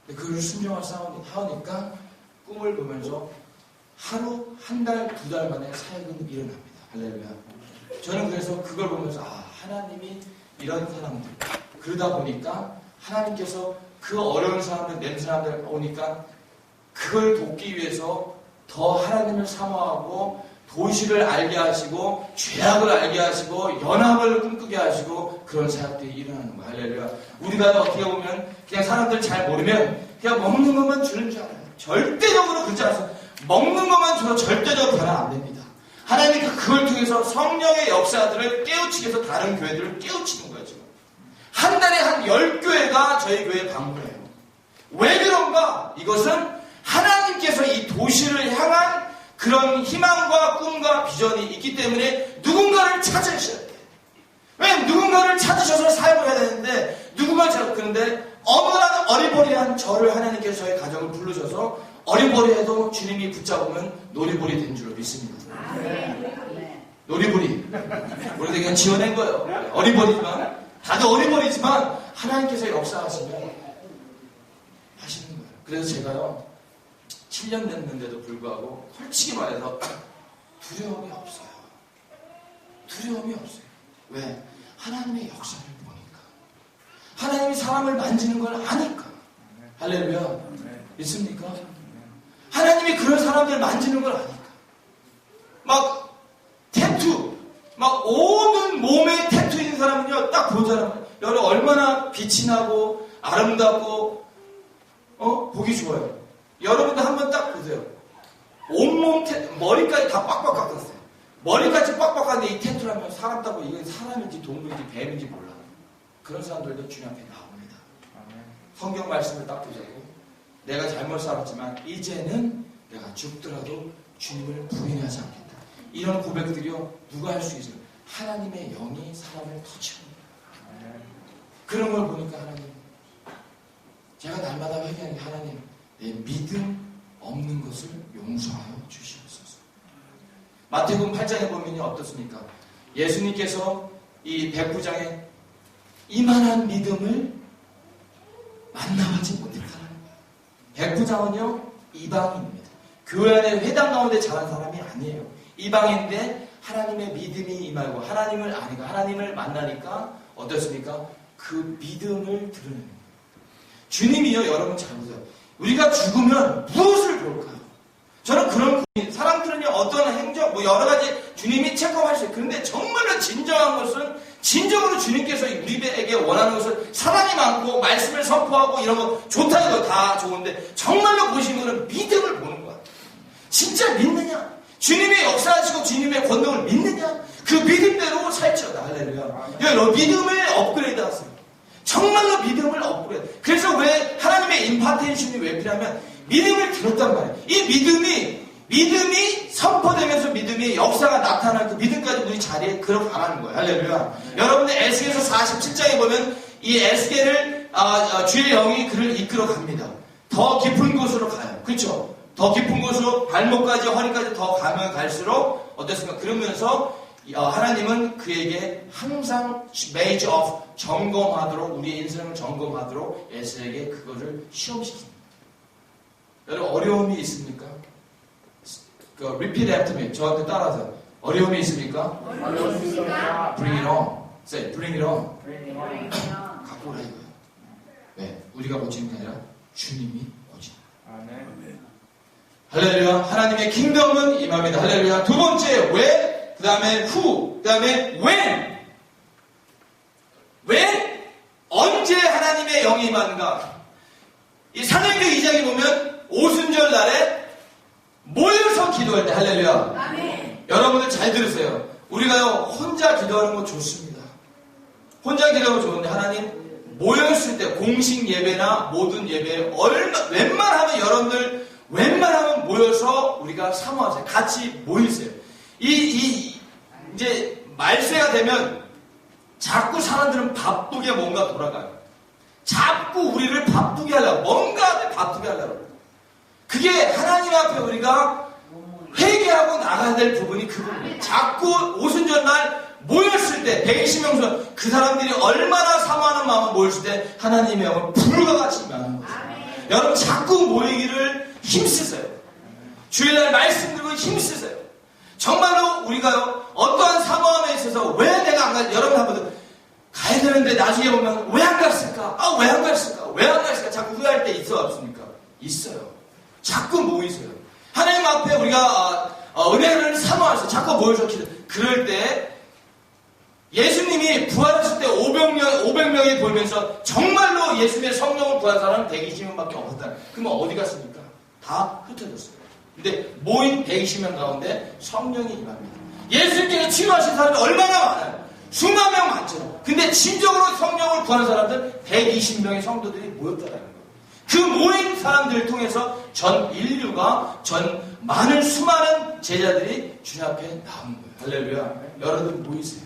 근데 그걸 순종할 하니까 꿈을 보면서 하루, 한 달, 두 달 만에 사역은 일어납니다. 할렐루야. 저는 그래서 그걸 보면서 하나님이 이런 사람들 그러다 보니까 하나님께서 그 어려운 사람들, 낸 사람들 오니까 그걸 돕기 위해서 더 하나님을 사모하고 도시를 알게 하시고 죄악을 알게 하시고 연합을 꿈꾸게 하시고 그런 사역들이 일어나는 거예요. 할렐루야. 우리가 어떻게 보면 그냥 사람들 잘 모르면 그냥 먹는 것만 주는 줄 알아요. 절대적으로 그렇지 않아요. 먹는 것만 줘도 절대적으로 변화 안 됩니다. 하나님이 그걸 통해서 성령의 역사들을 깨우치기 위해서 다른 교회들을 깨우치는 거예요. 지금. 한 달에 한 10교회가 저희 교회에 방문해요. 왜 그런가? 이것은 하나님께서 이 도시를 향한 그런 희망과 꿈과 비전이 있기 때문에 누군가를 찾으셔야 돼요. 왜냐면 누군가를 찾으셔서 사역을 해야 되는데 누군가를 찾았는데 어느 날 어리버리한 저를 하나님께서 저희 가정을 부르셔서 어리버리해도 주님이 붙잡으면 놀이볼이 된 줄로 믿습니다. 놀이볼이. 우리도 그냥 지어낸 거예요. 어리버리지만 다들 어리버리지만 하나님께서 역사하시면 하시는 거예요. 그래서 제가요 7년 됐는데도 불구하고 솔직히 말해서 두려움이 없어요. 두려움이 없어요. 왜? 하나님의 역사를 보니까. 하나님이 사람을 만지는 걸 아니까. 할렐루야. 믿습니까? 하나님이 그런 사람들 만지는 걸 아니까. 막 태투, 막 온 몸에 태투 있는 사람은요, 딱 본 사람은 여러분 얼마나 빛이 나고 아름답고 보기 좋아요. 여러분도 한번 딱 보세요. 온몸 태투, 머리까지 다 빡빡 깎았어요. 머리까지 빡빡한데 이 태투라면 사람 따고 이게 사람인지 동물인지 뱀인지 몰라. 그런 사람들도 주님 앞에 나옵니다. 성경 말씀을 딱 보자고. 내가 잘못 살았지만 이제는 내가 죽더라도 주님을 부인하지 않겠다. 이런 고백들이요, 누가 할 수 있어요? 하나님의 영이 사람을 터치합니다. 그런 걸 보니까 하나님, 제가 날마다 회개하는 게 하나님, 내 믿음 없는 것을 용서하여 주시옵소서. 마태복음 8장에 보면요, 어떻습니까? 예수님께서 이 백부장의 이만한 믿음을 만나보지 못했다는 거예요. 백부장은요, 이방인입니다. 교회 안에 회당 가운데 자란 사람이 아니에요. 이방인인데 하나님의 믿음이 임하고 하나님을 아니까 하나님을 만나니까 어떻습니까? 그 믿음을 드러내는 거예요. 주님이요, 여러분 잘 보세요. 우리가 죽으면 무엇을 볼까요? 저는 그런 고민, 사람들은요, 어떤 행정, 여러 가지 주님이 체크할 수 있어요. 그런데 정말로 진정한 것은, 진정으로 주님께서 우리에게 원하는 것은 사랑이 많고, 말씀을 선포하고, 이런 거 좋다는 거 다 좋은데, 정말로 보시는 것은 믿음을 보는 거야. 진짜 믿느냐? 주님의 역사하시고 주님의 권능을 믿느냐? 그 믿음대로 살지어다. 할렐루야. 여러분, 믿음을 업그레이드 하세요. 정말로 믿음을 업그레이드. 그래서 왜 하나님의 임파테이션이 왜 필요하면 믿음을 들었단 말이에요. 이 믿음이 선포되면서 믿음이 역사가 나타날 그 믿음까지 우리 자리에 그렇게 가라는 거예요. 할렐루야. 여러분들 에스겔서 47장에 보면 이 에스겔을 주의 영이 그를 이끌어 갑니다. 더 깊은 곳으로 가요. 그렇죠? 더 깊은 곳으로 발목까지 허리까지 더 가면 갈수록 어떻습니까? 그러면서 하나님은 그에게 항상 메이저 오브 점검하도록, 우리의 인생을 점검하도록 에스겔에게 그거를 시험시킵니다. 여러분, 어려움이 있습니까? repeat after me. 저한테 따라서. 어려움이 있습니까? 어렵습니까? Bring it on. Say, bring it on. 네. 갖고 오라 이거예요. 왜? 우리가 고치는 게 아니라 주님이 고치는 거예요. 할렐루야. 하나님의 킹덤은 임합니다. 할렐루야. 두 번째, 왜? 그 다음에 who. 그 다음에 when. when? 언제 하나님의 영이 임하는가? 이 사도행전 2장에 보면 오순절 날에 모여서 기도할 때, 할렐루야. 아멘. 여러분들 잘 들으세요. 우리가요, 혼자 기도하는 거 좋습니다. 혼자 기도하는 거 좋은데, 하나님, 모였을 때, 공식 예배나 모든 예배에 웬만하면 여러분들, 웬만하면 모여서 우리가 사모하세요. 같이 모이세요. 이제, 말세가 되면, 자꾸 사람들은 바쁘게 뭔가 돌아가요. 자꾸 우리를 바쁘게 하려고, 뭔가 바쁘게 하려고. 그게 하나님 앞에 우리가 회개하고 나가야 될 부분이 그 부분이에요. 자꾸 오순절 날 모였을 때 120명 그 사람들이 얼마나 사모하는 마음을 모였을 때 하나님의 영은 불과 같이 임하는 거예요. 여러분 자꾸 모이기를 힘쓰세요. 주일날 말씀 들고 힘쓰세요. 정말로 우리가요 어떠한 사모함에 있어서 왜 내가 안 가? 여러분 한번 가야 되는데 나중에 보면 왜 안 갔을까? 왜 안 갔을까? 왜 안 갔을까? 자꾸 후회할 때 있어 없습니까? 있어요. 자꾸 모이세요. 하나님 앞에 우리가 은혜를 사모하세요. 자꾸 모여서 기도. 그럴 때 예수님이 부활하실 때 500명이 보이면서 정말로 예수님의 성령을 구한 사람은 120명밖에 없었다. 그러면 어디 갔습니까? 다 흩어졌어요. 근데 모인 120명 가운데 성령이 임합니다. 예수님께서 치유하신 사람이 얼마나 많아요? 수만 명 많죠. 근데 진정으로 성령을 구하는 사람들 120명의 성도들이 모였다는 거예요. 그 모인 사람들을 통해서 전 인류가 많은 수많은 제자들이 주님 앞에 나온 거예요. 할렐루야. 여러분 모이세요.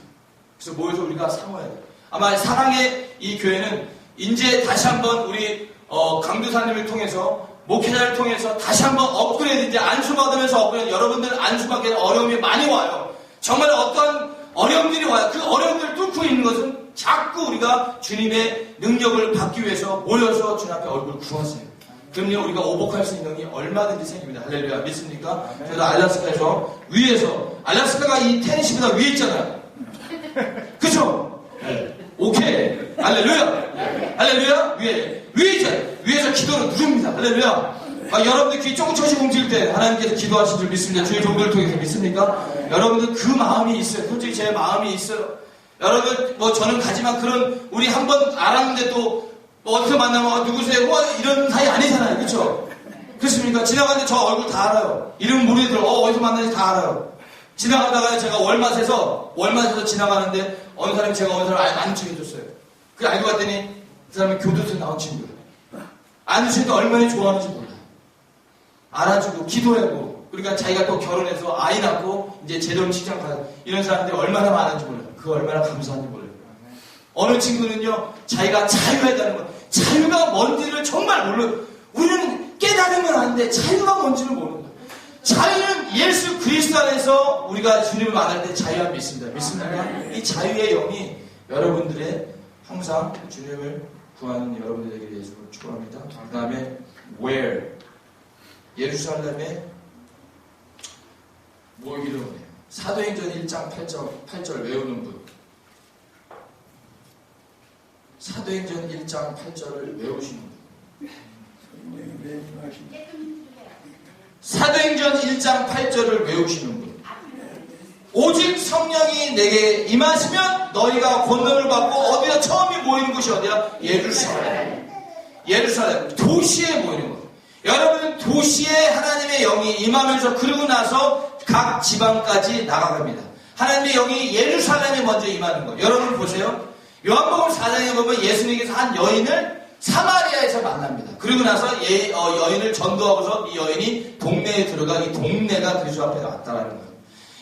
그래서 모여서 우리가 사모해야 돼요. 아마 사랑의 이 교회는 이제 다시 한번 우리 강도사님을 통해서 목회자를 통해서 다시 한번 업그레이드, 이제 안수받으면서 업그레이드. 여러분들 안수받기 어려움이 많이 와요. 정말 어떤 어려움들이 와요. 그 어려움들을 뚫고 있는 것은 자꾸 우리가 주님의 능력을 받기 위해서 모여서 주님 앞에 얼굴 구하세요. 그럼요, 우리가 오복할 수 있는 힘이 얼마든지 생깁니다. 할렐루야. 믿습니까? 저도 알래스카에서 위에서, 알래스카가 이 테네시보다 위에 있잖아요. 그쵸? 네. 오케이. 할렐루야. 할렐루야. 위에 있잖아요. 위에서 기도를 누릅니다. 할렐루야. 여러분들 귀 쫑긋쫑긋 움직일 때 하나님께서 기도하신 줄 믿습니다. 주의 종들을 통해서 믿습니까? 여러분들 그 마음이 있어요. 솔직히 제 마음이 있어요. 여러분, 저는 가지만 그런, 우리 한번 알았는데 또, 어디서 만나면, 누구세요? 이런 사이 아니잖아요. 그쵸? 그렇습니까? 지나가는데 저 얼굴 다 알아요. 이름 모르겠더라. 어디서 만나는지 다 알아요. 지나가다가 제가 월마트에서 지나가는데, 어느 사람이 제가 어느 사람을 아는 척 해줬어요. 그 알고 봤더니, 그 사람이 교도소에 나온 친구예요. 아는 척도 얼마나 좋아하는지 몰라요. 알아주고, 기도하고, 그러니까 자기가 또 결혼해서 아이 낳고, 이제 제대로 직장 가요. 이런 사람들이 얼마나 많은지 몰라요. 그 얼마나 감사한지 몰라요. 어느 친구는요, 자기가 자유했다는 것, 자유가 뭔지를 정말 몰라요. 우리는 깨달으면 안 돼. 자유가 뭔지를 모르는 거예요. 자유는 예수 그리스도 안에서 우리가 주님을 만날 때 자유함이 있습니다. 믿습니까? 이 자유의 영이 여러분들의 항상 주님을 구하는 여러분들에게 예수를 축원합니다. 그 다음에 where 예루살렘에 모이기를 원해요. 사도행전 1장 8절 외우는 분. 사도행전 1장 8절을 외우시는 분. 사도행전 1장 8절을 외우시는 분. 오직 성령이 내게 임하시면 너희가 권능을 받고 어디가 처음이 모이는 곳이 어디야? 예루살렘. 예루살렘. 도시에 모이는 곳. 여러분은 도시에 하나님의 영이 임하면서 그러고 나서 각 지방까지 나가갑니다. 하나님의 영이 예루살렘에 먼저 임하는 것. 여러분 보세요. 요한복음 4장에 보면 예수님께서 한 여인을 사마리아에서 만납니다. 그리고 나서 여인을 전도하고서 이 여인이 동네에 들어가 이 동네가 그리스도 앞에 왔다라는 거예요.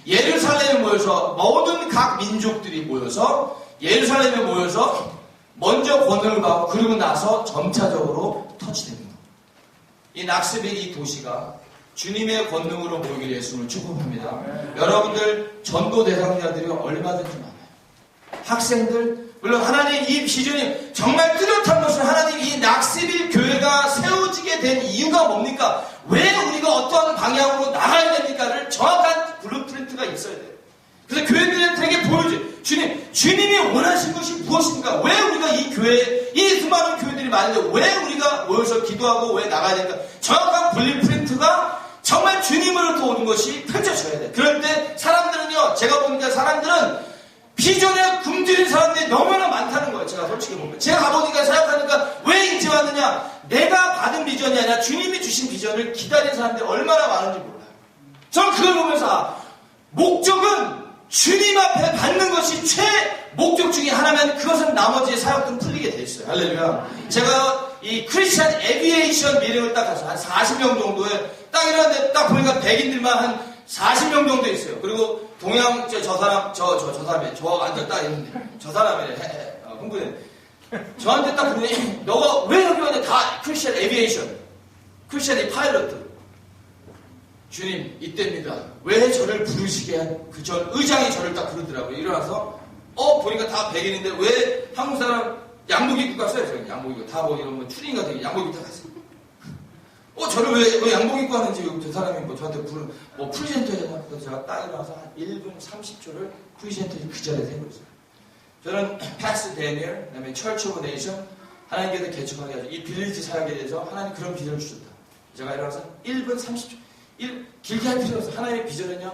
예루살렘에 모여서 모든 각 민족들이 모여서 예루살렘에 모여서 먼저 권능을 받고 그리고 나서 점차적으로 터치됩니다. 이 낙스베리 이 도시가 주님의 권능으로 모이기를 예수님을 축복합니다. 여러분들 전도 대상자들이 얼마든지 많아요. 학생들 물론 하나님 이 비전이 정말 뚜렷한 것은 하나님 이 낙스빌 교회가 세워지게 된 이유가 뭡니까? 왜 우리가 어떠한 방향으로 나가야 됩니까를 정확한 블루프린트가 있어야 돼요. 그래서 교회들에게 보여줘. 주님이 원하신 것이 무엇입니까? 왜 우리가 이 교회에 이 수많은 교회들이 많은데 왜 우리가 모여서 기도하고 왜 나가야 될까? 정확한 블루프린트가 정말 주님으로부터 오는 것이 펼쳐져야 돼요. 그럴 때 사람들은요, 제가 보니까 사람들은 비전에 굶주린 사람들이 너무나 많다는 거예요. 제가 솔직히 보면. 제가 가보니까 생각하니까 왜 이제 왔느냐? 내가 받은 비전이 아니라 주님이 주신 비전을 기다리는 사람들이 얼마나 많은지 몰라요. 저는 그걸 보면서 목적은 주님 앞에 받는 것이 목적 중에 하나면 그것은 나머지 사역들은 풀리게 돼 있어요. 할렐루야. 제가 이 크리스찬 에비에이션 미팅을 딱 가서 한 40명 정도에 딱 이러는데 딱 보니까 백인들만 한 40명 정도 있어요. 그리고 동양 저 사람이 저 앉아 딱 있는데 저 사람이 흥분해. 저한테 딱 그러더니 너가 왜 여기 왔냐? 다 크리스찬 에비에이션, 크리스찬 파일럿들. 주님 이때입니다. 왜 저를 부르시게 한 그 전 의장이 저를 딱 부르더라고요. 일어나서 보니까 다 백인인데 왜 한국 사람 양복 입고 갔어요? 저는 양복 입고 다 이런 뭐 추리닝 같은 게 양복 입고 다 갔어요. 저를 왜 양복 입고 하는지 저 사람이 저한테 프리젠터 해야 그래서 제가 딱 일어나서 한 1분 30초를 프리젠터 그 자리에서 해버렸어요. 저는 패스 데니얼, 그 다음에 철치 오브 네이션, 하나님께서 개척하게 하죠. 이 빌리지 사역에 대해서 하나님 그런 비전을 주셨다. 제가 일어나서 1분 30초, 길게 할 필요 없어요. 하나님의 비전은요,